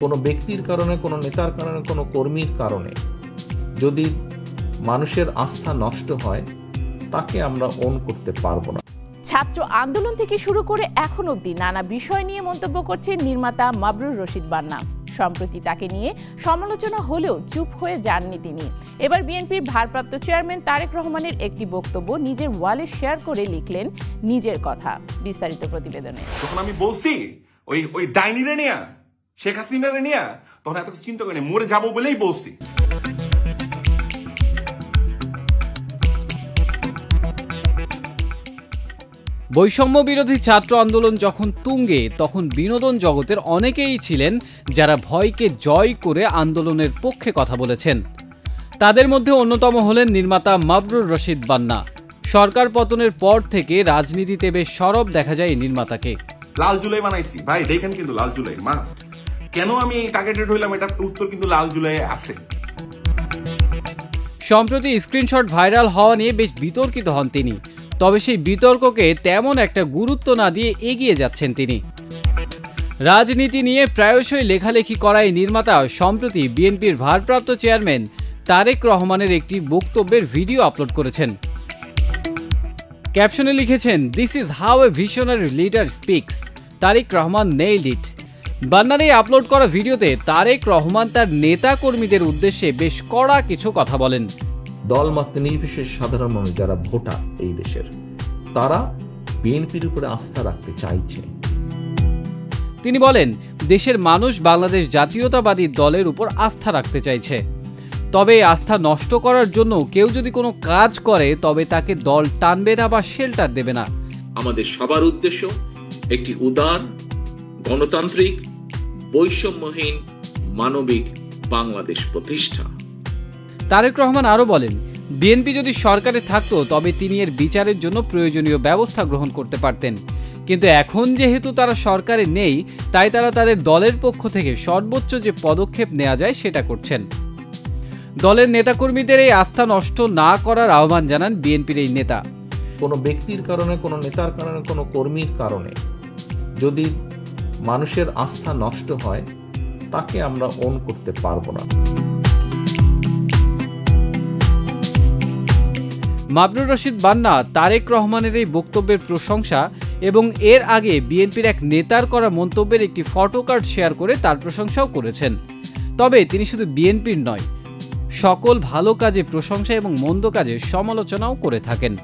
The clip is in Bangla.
কোনো ব্যক্তির কারণে, কোনো নেতার কারণে, কোনো কর্মীর কারণে যদি মানুষের আস্থা নষ্ট হয়, তাকে আমরা ওন করতে পারবো না। ছাত্র আন্দোলন থেকে শুরু করে এখন অবধি নানা বিষয় নিয়ে মন্তব্য করছেন নির্মাতা মাবরুর রশিদ বান্না। সম্প্রতি তাকে নিয়ে সমালোচনা হলেও চুপ হয়ে যাননি তিনি। এবার বিএনপির ভারপ্রাপ্ত চেয়ারম্যান তারেক রহমানের একটি বক্তব্য নিজের ওয়ালে শেয়ার করে লিখলেন নিজের কথা। বিস্তারিত প্রতিবেদনে। যখন আমি বলছি ওই ডাইনিরে নিয়া, শেখ হাসিনারে নিয়া, তখন এত চিন্তা করিনি, মরে যাবো বলেই বলছি। বৈষম্য বিরোধী ছাত্র আন্দোলন যখন তুঙ্গে, তখন বিনোদন জগতের অনেকেই ছিলেন যারা ভয়কে জয় করে আন্দোলনের পক্ষে কথা বলেছেন। তাদের মধ্যে অন্যতম হলেন নির্মাতা মাবরুর রশিদ বান্না। সরকার পতনের পর থেকে রাজনীতিতে বেশ সরব দেখা যায় এই নির্মাতাকে। লাল জুলাই বানাইছি ভাই, দেখেন কিন্তু লাল জুলাই মাস্ট। কেন আমি টার্গেটেড হইলাম, এটার উত্তর কিন্তু লাল জুলাই আছে। সম্প্রতি স্ক্রিনশট ভাইরাল হওয়া নিয়ে বেশ বিতর্কিত হন তিনি। তবে সেই বিতর্ককে তেমন একটা গুরুত্ব না দিয়ে এগিয়ে যাচ্ছেন তিনি। রাজনীতি নিয়ে প্রায়শই লেখালেখি করা এই নির্মাতা সম্প্রতি বিএনপির ভারপ্রাপ্ত চেয়ারম্যান তারেক রহমানের একটি বক্তব্যের ভিডিও আপলোড করেছেন। ক্যাপশনে লিখেছেন, "this is how a visionary leader speaks, Tarique Rahman nailed it." বান্নার এই আপলোড করা ভিডিওতে তারেক রহমান তার নেতা কর্মীদের উদ্দেশ্যে বেশ কড়া কিছু কথা বলেন। দলমত নির্বিশেষে সাধারণ মানুষ যারা ভোটার এই দেশের, তারা বিএনপির উপরে আস্থা রাখতে চাইছে। তিনি বলেন, দেশের মানুষ বাংলাদেশ জাতীয়তাবাদী দলের উপর আস্থা রাখতে চাইছে। তবে এই আস্থা নষ্ট করার জন্য কেউ যদি কোনো কাজ করে, তবে তাকে দল টানবে না বা শেল্টার দেবে না। আমাদের সবার উদ্দেশ্য একটি উদার, গণতান্ত্রিক, বৈষম্যহীন, মানবিক বাংলাদেশ প্রতিষ্ঠা। তারেক রহমান আরও বলেন, বিএনপি যদি সরকারে থাকতো তবে তিনি এর বিচারের জন্য প্রয়োজনীয় ব্যবস্থা গ্রহণ করতে পারতেন। কিন্তু এখন যেহেতু তারা সরকারে নেই, তাই তারা তাদের দলের পক্ষ থেকে সর্বোচ্চ যে পদক্ষেপ নেওয়া যায় সেটা করছেন। দলের নেতাকর্মীদের এই আস্থা নষ্ট না করার আহ্বান জানান বিএনপির এই নেতা। কোনো ব্যক্তির কারণে, কোনো নেতার কারণে, কোনো কর্মীর কারণে যদি মানুষের আস্থা নষ্ট হয়, তাকে আমরা ওন করতে পারবো না। মাবরুর রশিদ বান্না তারেক রহমানের এই বক্তব্যের প্রশংসা এবং এর আগে বিএনপির এক নেতার করা মন্তব্যের একটি ফটোকার্ড শেয়ার করে তার প্রশংসাও করেছেন। তবে তিনি শুধু বিএনপির নয়, সকল ভালো কাজে প্রশংসা এবং মন্দ কাজে সমালোচনাও করে থাকেন।